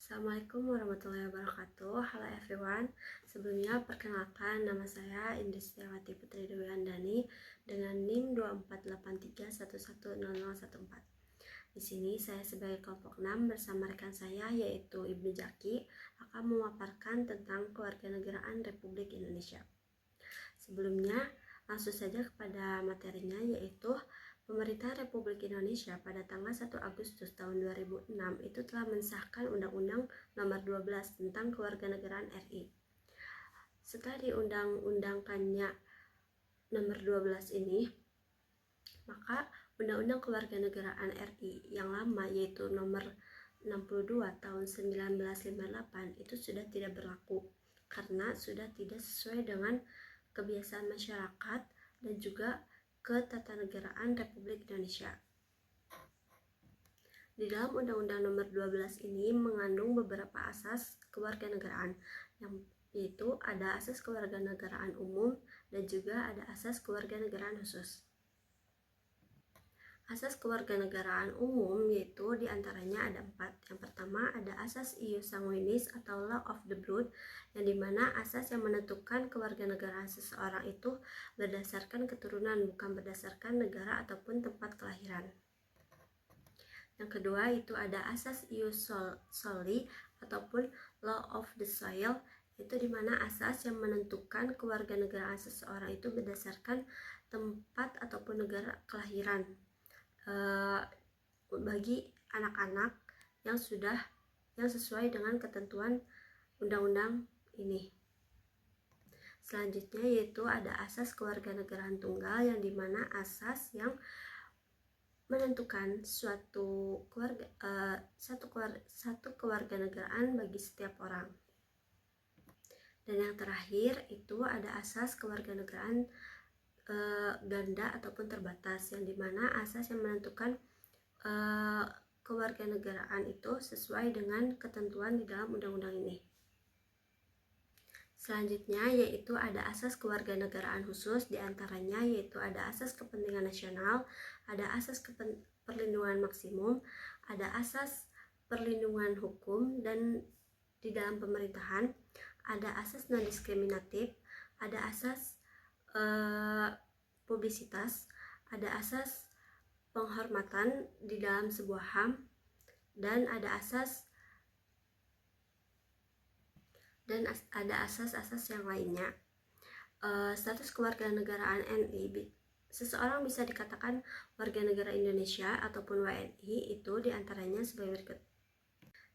Assalamualaikum warahmatullahi wabarakatuh. Halo everyone. Sebelumnya perkenalkan, nama saya Indri Setiawati Putri Dewi Handani dengan NIM 2483110014. Di sini saya sebagai kelompok 6 bersama rekan saya yaitu Ibnu Jaki akan memaparkan tentang kewarganegaraan Republik Indonesia. Sebelumnya langsung saja kepada materinya, yaitu Pemerintah Republik Indonesia pada tanggal 1 Agustus tahun 2006 itu telah mensahkan Undang-Undang Nomor 12 tentang Kewarganegaraan RI. Setelah diundang-undangkannya Nomor 12 ini, maka Undang-Undang Kewarganegaraan RI yang lama yaitu Nomor 62 tahun 1958 itu sudah tidak berlaku karena sudah tidak sesuai dengan kebiasaan masyarakat dan juga ketatanegaraan Republik Indonesia. Di dalam Undang-Undang Nomor 12 ini mengandung beberapa asas kewarganegaraan, yaitu ada asas kewarganegaraan umum dan juga ada asas kewarganegaraan khusus. Asas kewarganegaraan umum yaitu diantaranya ada 4. Yang pertama ada asas ius sanguinis atau law of the blood, yang dimana asas yang menentukan kewarganegaraan seseorang itu berdasarkan keturunan, bukan berdasarkan negara ataupun tempat kelahiran. Yang kedua itu ada asas ius soli ataupun law of the soil, itu dimana asas yang menentukan kewarganegaraan seseorang itu berdasarkan tempat ataupun negara kelahiran bagi anak-anak yang sesuai dengan ketentuan undang-undang ini. Selanjutnya yaitu ada asas kewarganegaraan tunggal, yang dimana asas yang menentukan satu kewarganegaraan bagi setiap orang. Dan yang terakhir itu ada asas kewarganegaraan ganda ataupun terbatas, yang dimana asas yang menentukan kewarganegaraan itu sesuai dengan ketentuan di dalam undang-undang ini. Selanjutnya yaitu ada asas kewarganegaraan khusus, diantaranya yaitu ada asas kepentingan nasional, ada asas perlindungan maksimum, ada asas perlindungan hukum dan di dalam pemerintahan, ada asas non-diskriminatif, ada asas publisitas, ada asas penghormatan di dalam sebuah HAM, dan ada asas yang lainnya. Status kewarganegaraan NI, seseorang bisa dikatakan warga negara Indonesia ataupun WNI itu diantaranya sebagai berikut.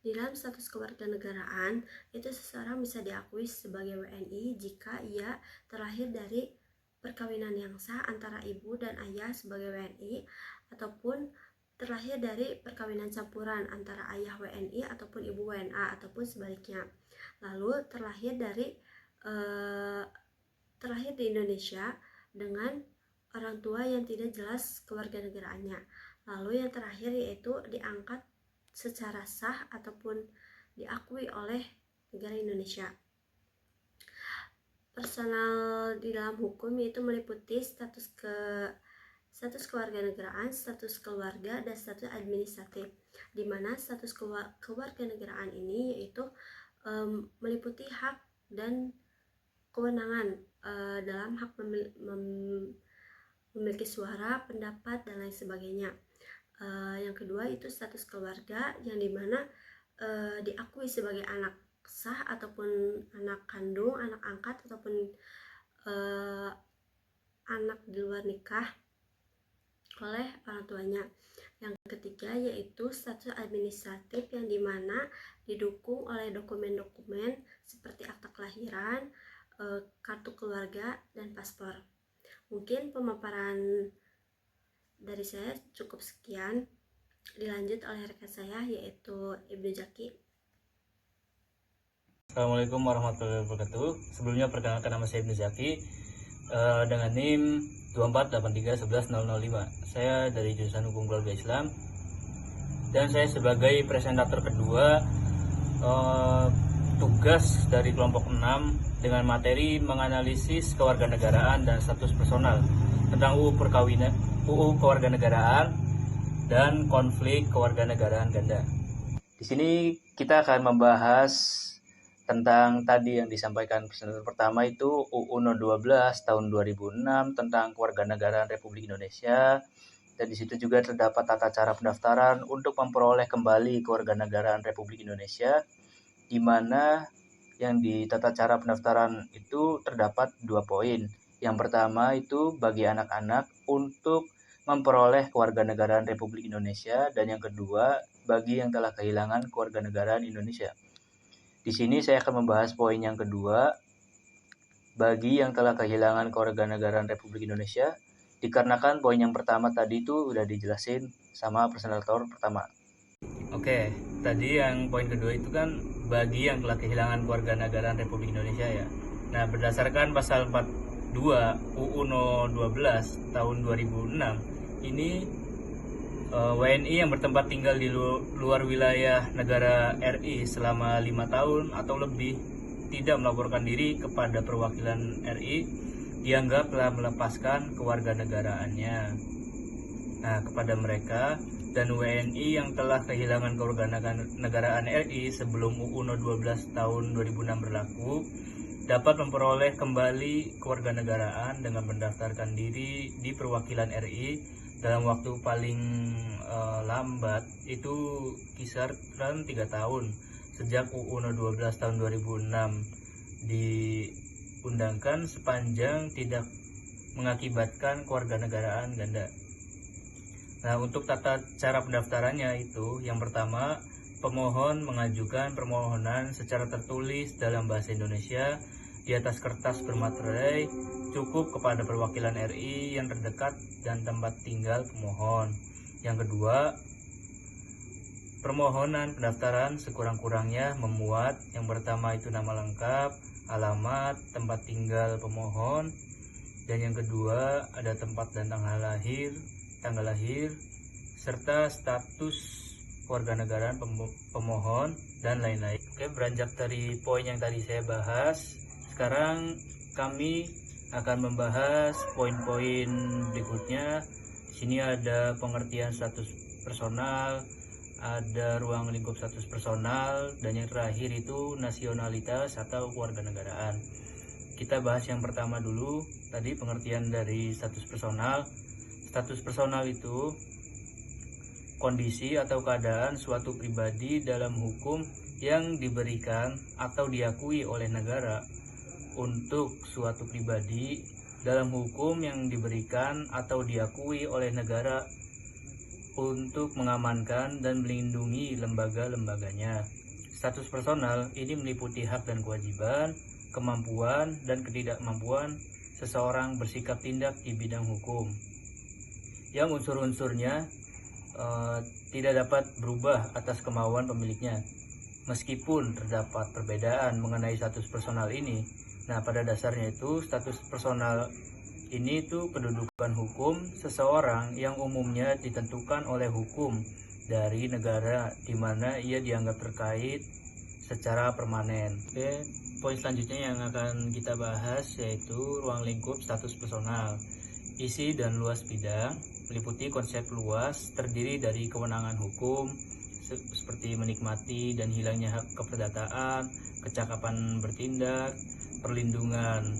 Di dalam status kewarganegaraan itu seseorang bisa diakui sebagai WNI jika ia terlahir dari perkawinan yang sah antara ibu dan ayah sebagai WNI, ataupun terlahir dari perkawinan campuran antara ayah WNI ataupun ibu WNA, ataupun sebaliknya. Lalu terlahir di Indonesia dengan orang tua yang tidak jelas kewarganegaraannya. Lalu yang terakhir yaitu diangkat secara sah ataupun diakui oleh negara Indonesia. Personal di dalam hukum yaitu meliputi status kewarganegaraan, status keluarga, dan status administratif, di mana status kewarganegaraan ini yaitu meliputi hak dan kewenangan dalam hak memiliki suara, pendapat, dan lain sebagainya. Yang kedua itu status keluarga, yang dimana diakui sebagai anak sah ataupun anak kandung, anak angkat, ataupun anak di luar nikah oleh orang tuanya. Yang ketiga yaitu status administratif, yang dimana didukung oleh dokumen-dokumen seperti akta kelahiran, kartu keluarga, dan paspor. Mungkin pemaparan dari saya cukup sekian, dilanjut oleh rekan saya yaitu Ibnu Jaki. Assalamualaikum warahmatullahi wabarakatuh. Sebelumnya perkenalkan, nama saya Ibnu Jaki dengan NIM 2483110005. Saya dari jurusan Hukum Keluarga Islam dan saya sebagai presentator kedua tugas dari kelompok 6 dengan materi menganalisis kewarganegaraan dan status personal tentang UU kewarganegaraan dan konflik kewarganegaraan ganda. Di sini kita akan membahas tentang tadi yang disampaikan presenter pertama itu UU No 12 tahun 2006 tentang Kewarganegaraan Republik Indonesia. Dan di situ juga terdapat tata cara pendaftaran untuk memperoleh kembali kewarganegaraan Republik Indonesia, di mana yang di tata cara pendaftaran itu terdapat 2 poin. Yang pertama itu bagi anak-anak untuk memperoleh kewarganegaraan Republik Indonesia, dan yang kedua bagi yang telah kehilangan kewarganegaraan Indonesia. Di sini saya akan membahas poin yang kedua, bagi yang telah kehilangan kewarganegaraan Republik Indonesia, dikarenakan poin yang pertama tadi itu udah dijelasin sama presentator pertama. Oke, tadi yang poin kedua itu kan bagi yang telah kehilangan kewarganegaraan Republik Indonesia ya. Nah, berdasarkan pasal 42 UU No 12 tahun 2006, ini WNI yang bertempat tinggal di luar wilayah negara RI selama 5 tahun atau lebih tidak melaporkan diri kepada perwakilan RI dianggap telah melepaskan kewarganegaraannya. Nah, kepada mereka dan WNI yang telah kehilangan kewarganegaraan RI sebelum UU No 12 tahun 2006 berlaku, dapat memperoleh kembali kewarganegaraan dengan mendaftarkan diri di perwakilan RI dalam waktu paling lambat itu kisaran 3 tahun sejak UU No 12 tahun 2006 diundangkan, sepanjang tidak mengakibatkan kewarganegaraan ganda. Nah, untuk tata cara pendaftarannya itu, yang pertama, pemohon mengajukan permohonan secara tertulis dalam bahasa Indonesia di atas kertas bermaterai cukup kepada perwakilan RI yang terdekat dan tempat tinggal pemohon. Yang kedua, permohonan pendaftaran sekurang-kurangnya memuat yang pertama itu nama lengkap, alamat, tempat tinggal pemohon, dan yang kedua ada tempat dan tanggal lahir, serta status kewarganegaraan pemohon dan lain-lain. Oke, beranjak dari poin yang tadi saya bahas, sekarang kami akan membahas poin-poin berikutnya. Di sini ada pengertian status personal, ada ruang lingkup status personal, dan yang terakhir itu nasionalitas atau kewarganegaraan. Kita bahas yang pertama dulu, tadi pengertian dari status personal. Status personal itu kondisi atau keadaan suatu pribadi dalam hukum yang diberikan atau diakui oleh negara untuk suatu pribadi dalam hukum yang diberikan atau diakui oleh negara untuk mengamankan dan melindungi lembaga-lembaganya. Status personal ini meliputi hak dan kewajiban, kemampuan dan ketidakmampuan seseorang bersikap tindak di bidang hukum, yang unsur-unsurnya tidak dapat berubah atas kemauan pemiliknya, meskipun terdapat perbedaan mengenai status personal ini. Nah, pada dasarnya itu status personal ini itu kedudukan hukum seseorang yang umumnya ditentukan oleh hukum dari negara di mana ia dianggap terkait secara permanen. Oke, poin selanjutnya yang akan kita bahas yaitu ruang lingkup status personal. Isi dan luas bidang meliputi konsep luas terdiri dari kewenangan hukum seperti menikmati dan hilangnya hak keperdataan, kecakapan bertindak, perlindungan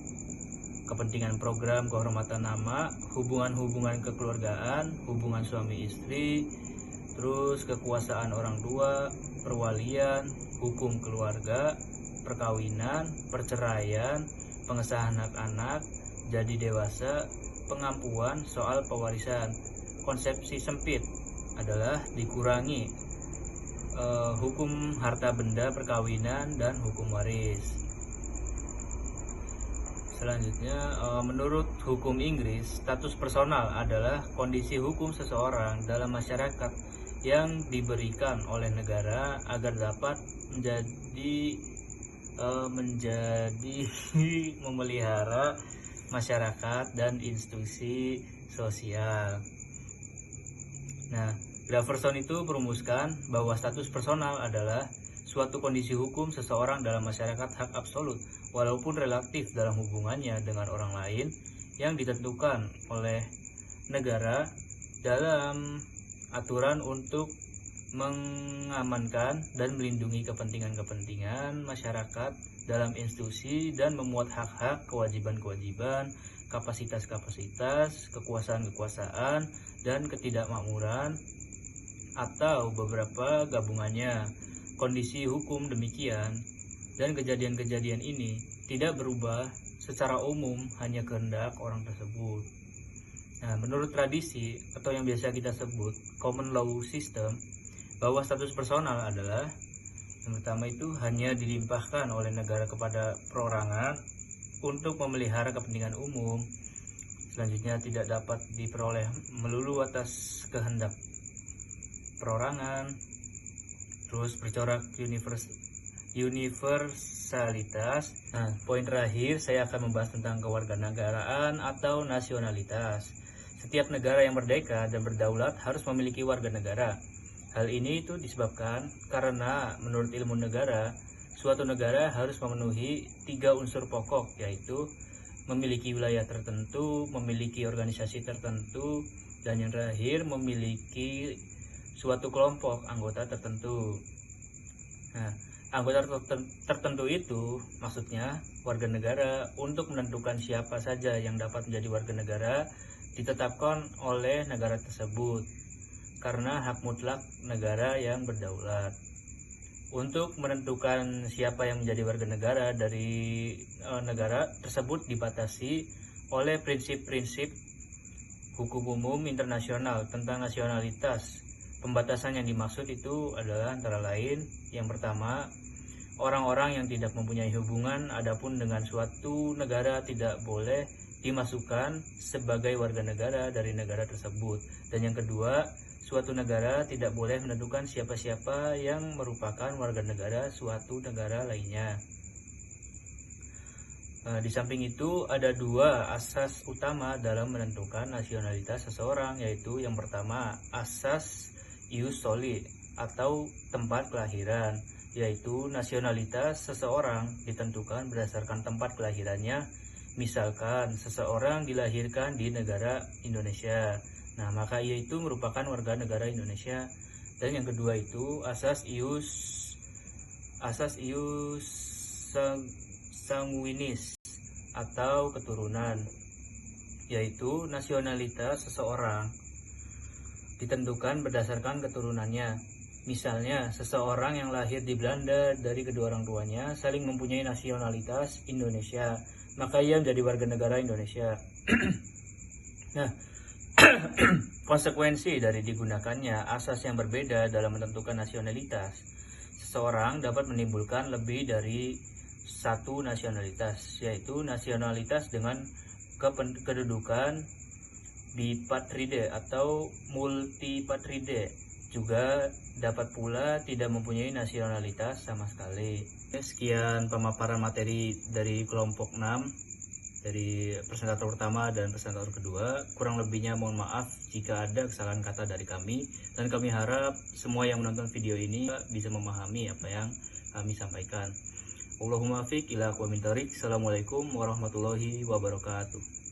kepentingan program kehormatan nama, hubungan-hubungan kekeluargaan, hubungan suami istri, terus kekuasaan orang tua, perwalian, hukum keluarga, perkawinan, perceraian, pengesahan anak-anak jadi dewasa, pengampuan soal pewarisan. Konsepsi sempit adalah dikurangi hukum harta benda perkawinan dan hukum waris. Selanjutnya, menurut hukum Inggris, status personal adalah kondisi hukum seseorang dalam masyarakat yang diberikan oleh negara agar dapat menjadi memelihara masyarakat dan institusi sosial. Nah, Graverson itu merumuskan bahwa status personal adalah suatu kondisi hukum seseorang dalam masyarakat hak absolut, walaupun relatif dalam hubungannya dengan orang lain yang ditentukan oleh negara dalam aturan untuk mengamankan dan melindungi kepentingan-kepentingan masyarakat dalam institusi dan memuat hak-hak, kewajiban-kewajiban, kapasitas-kapasitas, kekuasaan-kekuasaan, dan ketidakmakmuran atau beberapa gabungannya. Kondisi hukum demikian dan kejadian-kejadian ini tidak berubah secara umum hanya kehendak orang tersebut. Nah, menurut tradisi atau yang biasa kita sebut common law system, bahwa status personal adalah yang pertama itu hanya dilimpahkan oleh negara kepada perorangan untuk memelihara kepentingan umum. Selanjutnya tidak dapat diperoleh melulu atas kehendak perorangan. Terus bercorak universalitas. Nah, poin terakhir saya akan membahas tentang kewarganegaraan atau nasionalitas. Setiap negara yang merdeka dan berdaulat harus memiliki warga negara. Hal ini itu disebabkan karena menurut ilmu negara, suatu negara harus memenuhi 3 unsur pokok, yaitu memiliki wilayah tertentu, memiliki organisasi tertentu, dan yang terakhir memiliki suatu kelompok anggota tertentu. Nah, anggota tertentu itu maksudnya warga negara. Untuk menentukan siapa saja yang dapat menjadi warga negara ditetapkan oleh negara tersebut karena hak mutlak negara yang berdaulat. Untuk menentukan siapa yang menjadi warga negara dari negara tersebut dibatasi oleh prinsip-prinsip hukum umum internasional tentang nasionalitas. Pembatasan yang dimaksud itu adalah antara lain, yang pertama, orang-orang yang tidak mempunyai hubungan adapun dengan suatu negara tidak boleh dimasukkan sebagai warga negara dari negara tersebut. Dan yang kedua, suatu negara tidak boleh menentukan siapa-siapa yang merupakan warga negara suatu negara lainnya. Di samping itu ada 2 asas utama dalam menentukan nasionalitas seseorang, yaitu yang pertama asas ius soli atau tempat kelahiran, yaitu nasionalitas seseorang ditentukan berdasarkan tempat kelahirannya. Misalkan seseorang dilahirkan di negara Indonesia, nah maka ia itu merupakan warga negara Indonesia. Dan yang kedua itu asas ius sanguinis atau keturunan, yaitu nasionalitas seseorang ditentukan berdasarkan keturunannya. Misalnya, seseorang yang lahir di Belanda dari kedua orang tuanya saling mempunyai nasionalitas Indonesia, maka ia menjadi warga negara Indonesia. Nah, konsekuensi dari digunakannya asas yang berbeda dalam menentukan nasionalitas seseorang dapat menimbulkan lebih dari satu nasionalitas, yaitu nasionalitas dengan kedudukan bipatride atau multipatride. Juga dapat pula tidak mempunyai nasionalitas sama sekali. Sekian pemaparan materi dari kelompok 6 dari presentator pertama dan presentator kedua. Kurang lebihnya mohon maaf jika ada kesalahan kata dari kami, dan kami harap semua yang menonton video ini bisa memahami apa yang kami sampaikan. Allahumma fiq ila aqwamit thoriq. Assalamualaikum warahmatullahi wabarakatuh.